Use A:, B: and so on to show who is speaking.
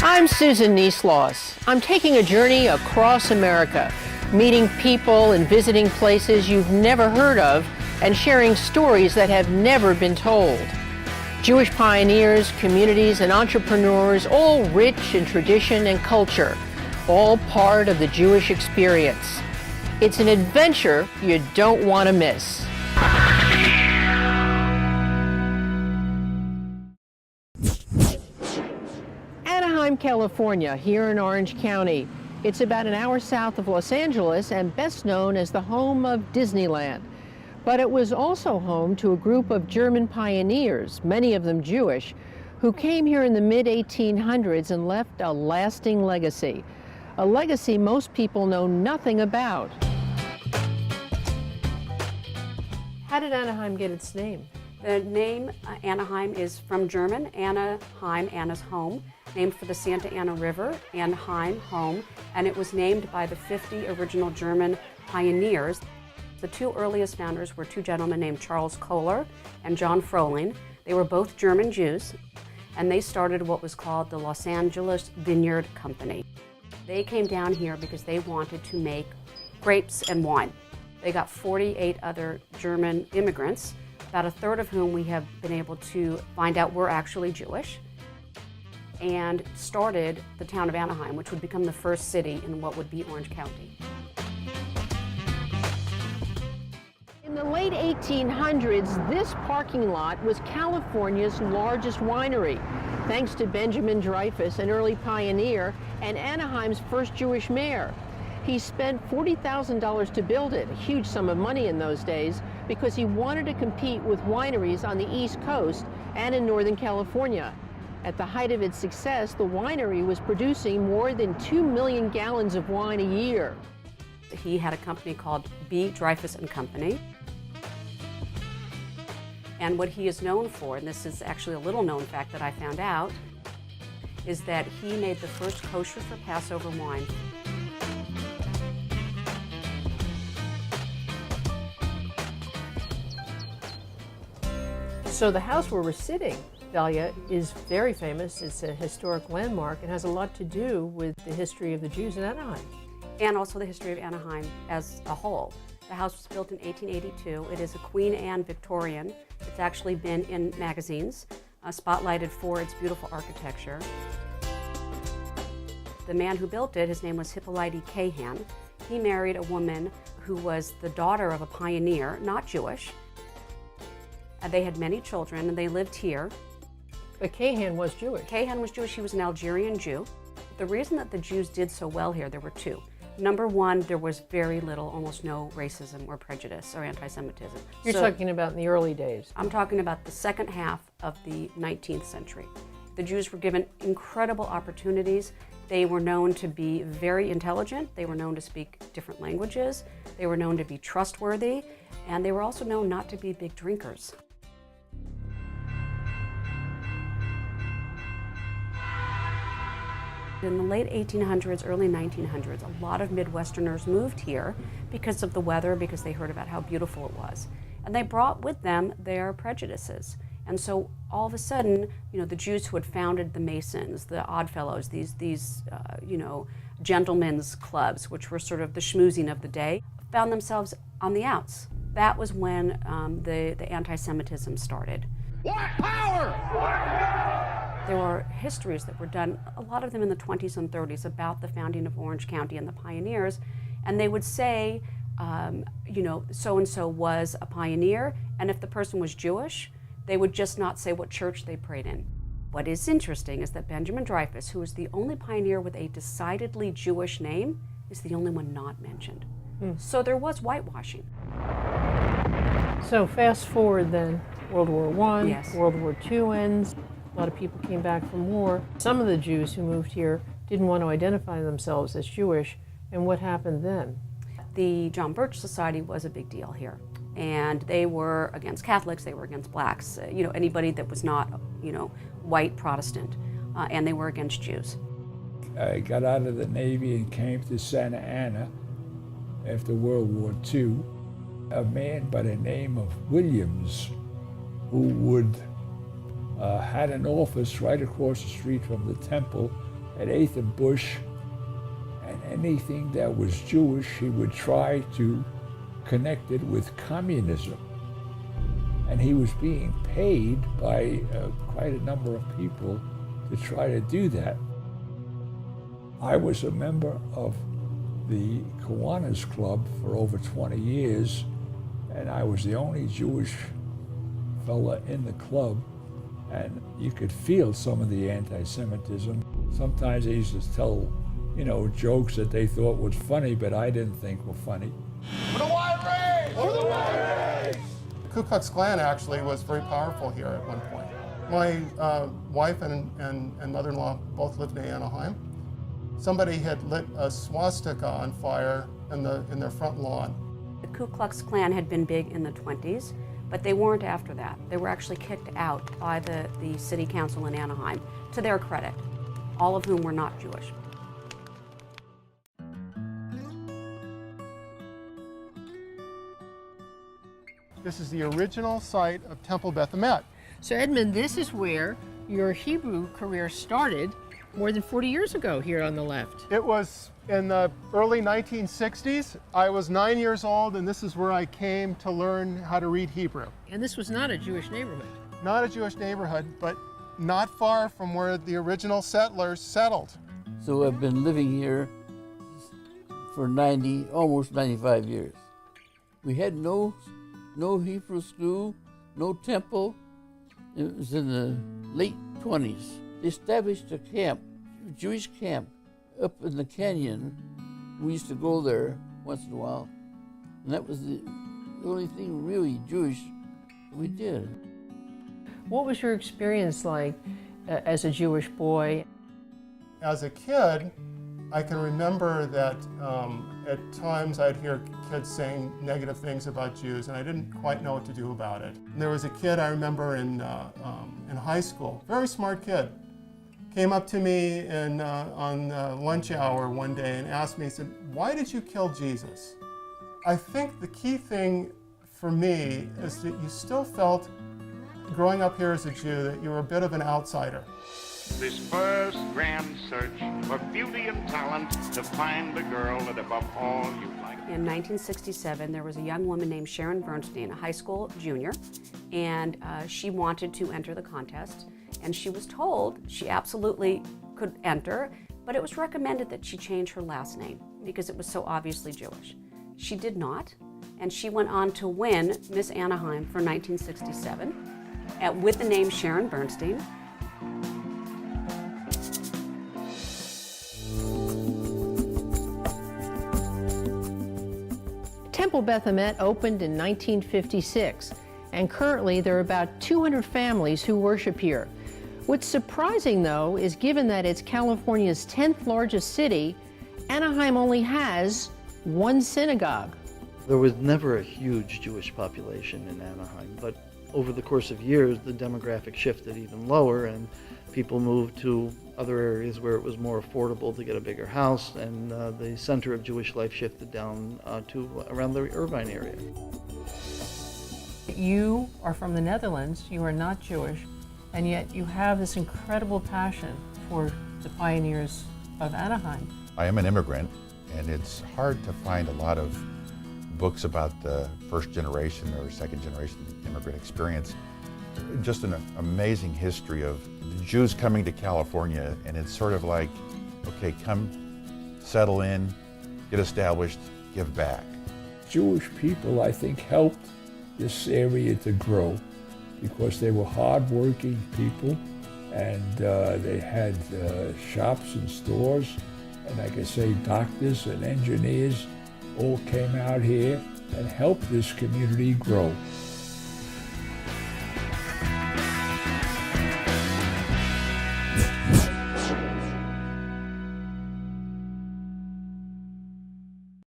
A: I'm Susan Niesloss. I'm taking a journey across America, meeting people and visiting places you've never heard of and sharing stories that have never been told. Jewish pioneers, communities, and entrepreneurs, all rich in tradition and culture, all part of the Jewish experience. It's an adventure you don't want to miss. Anaheim, California, here in Orange County. It's about an hour south of Los Angeles and best known as the home of Disneyland. But it was also home to a group of German pioneers, many of them Jewish, who came here in the mid-1800s and left a lasting legacy. A legacy most people know nothing about. How did Anaheim get its name?
B: The name Anaheim is from German, Anaheim, Anna's home, named for the Santa Ana River, Anaheim, home, and it was named by the 50 original German pioneers. The two earliest founders were two gentlemen named Charles Kohler and John Frohling. They were both German Jews, and they started what was called the Los Angeles Vineyard Company. They came down here because they wanted to make grapes and wine. They got 48 other German immigrants, about a third of whom we have been able to find out were actually Jewish, and started the town of Anaheim, which would become the first city in what would be Orange County.
A: In the late 1800s, this parking lot was California's largest winery, thanks to Benjamin Dreyfus, an early pioneer, and Anaheim's first Jewish mayor. He spent $40,000 to build it, a huge sum of money in those days, because he wanted to compete with wineries on the East Coast and in Northern California. At the height of its success, the winery was producing more than 2 million gallons of wine a year.
B: He had a company called B. Dreyfus and Company. And what he is known for, and this is actually a little known fact that I found out, is that he made the first kosher for Passover wine.
A: So the house where we're sitting, Dahlia, is very famous. It's a historic landmark and has a lot to do with the history of the Jews in Anaheim.
B: And also the history of Anaheim as a whole. The house was built in 1882. It is a Queen Anne Victorian. It's actually been in magazines, spotlighted for its beautiful architecture. The man who built it, his name was Hippolyte Cahan. He married a woman who was the daughter of a pioneer, not Jewish. They had many children, and they lived here.
A: But Cahan was Jewish.
B: Cahan was Jewish. He was an Algerian Jew. The reason that the Jews did so well here, there were two. Number one, there was very little, almost no racism or prejudice or anti-Semitism.
A: You're talking about in the early days.
B: I'm talking about the second half of the 19th century. The Jews were given incredible opportunities. They were known to be very intelligent. They were known to speak different languages. They were known to be trustworthy. And they were also known not to be big drinkers. In the late 1800s, early 1900s, a lot of Midwesterners moved here because of the weather, because they heard about how beautiful it was. And they brought with them their prejudices. And so all of a sudden, the Jews who had founded the Masons, the Oddfellows, these gentlemen's clubs, which were sort of the schmoozing of the day, found themselves on the outs. That was when the anti-Semitism started.
C: What power?
B: There were histories that were done, a lot of them in the 20s and 30s, about the founding of Orange County and the pioneers, and they would say, so-and-so was a pioneer, and if the person was Jewish, they would just not say what church they prayed in. What is interesting is that Benjamin Dreyfus, who is the only pioneer with a decidedly Jewish name, is the only one not mentioned. So there was whitewashing.
A: So fast forward then, World War I,
B: Yes.
A: World War II ends. A lot of people came back from war. Some of the Jews who moved here didn't want to identify themselves as Jewish, and what happened then?
B: The John Birch Society was a big deal here, and they were against Catholics, they were against blacks, anybody that was not, white Protestant, and they were against Jews.
C: I got out of the Navy and came to Santa Ana after World War II. A man by the name of Williams, who had an office right across the street from the temple at 8th and Bush, and anything that was Jewish, he would try to connect it with communism. And he was being paid by quite a number of people to try to do that. I was a member of the Kiwanis Club for over 20 years, and I was the only Jewish fella in the club, and you could feel some of the anti-Semitism. Sometimes they used to tell, jokes that they thought was funny, but I didn't think were funny.
D: For the white race! For the white race! The Ku Klux Klan actually was very powerful here at one point. My wife and mother-in-law both lived in Anaheim. Somebody had lit a swastika on fire in their front lawn.
B: The Ku Klux Klan had been big in the 20s, but they weren't after that. They were actually kicked out by the city council in Anaheim, to their credit, all of whom were not Jewish.
D: This is the original site of Temple Beth Emet.
A: So Edmund, this is where your Hebrew career started more than 40 years ago here on the left.
D: It was in the early 1960s. I was 9 years old, and this is where I came to learn how to read Hebrew.
A: And this was not a Jewish neighborhood.
D: Not a Jewish neighborhood, but not far from where the original settlers settled.
E: So I've been living here for almost 95 years. We had no Hebrew school, no temple. It was in the late 20s. They established a camp, a Jewish camp, up in the canyon. We used to go there once in a while, and that was the only thing really Jewish we did.
A: What was your experience like as a Jewish boy?
D: As a kid, I can remember that at times I'd hear kids saying negative things about Jews, and I didn't quite know what to do about it. And there was a kid I remember in high school, very smart kid, came up to me on lunch hour one day and asked me, he said, "Why did you kill Jesus?" I think the key thing for me is that you still felt, growing up here as a Jew, that you were a bit of an outsider.
F: This first grand search for beauty and talent to find the girl that above all you like.
B: In 1967, there was a young woman named Sharon Bernstein, a high school junior, and she wanted to enter the contest, and she was told she absolutely could enter, but it was recommended that she change her last name because it was so obviously Jewish. She did not, and she went on to win Miss Anaheim for 1967 with the name Sharon Bernstein.
A: Temple Beth Emet opened in 1956, and currently there are about 200 families who worship here. What's surprising, though, is given that it's California's 10th largest city, Anaheim only has one synagogue.
G: There was never a huge Jewish population in Anaheim, but over the course of years, the demographic shifted even lower, and people moved to other areas where it was more affordable to get a bigger house, and the center of Jewish life shifted down to around the Irvine area.
A: You are from the Netherlands, you are not Jewish, and yet you have this incredible passion for the pioneers of Anaheim.
H: I am an immigrant, and it's hard to find a lot of books about the first generation or second generation immigrant experience. Just an amazing history of the Jews coming to California, and it's sort of like, okay, come settle in, get established, give back.
C: Jewish people, I think, helped this area to grow because they were hardworking people, and they had shops and stores, and like I say, doctors and engineers all came out here and helped this community grow.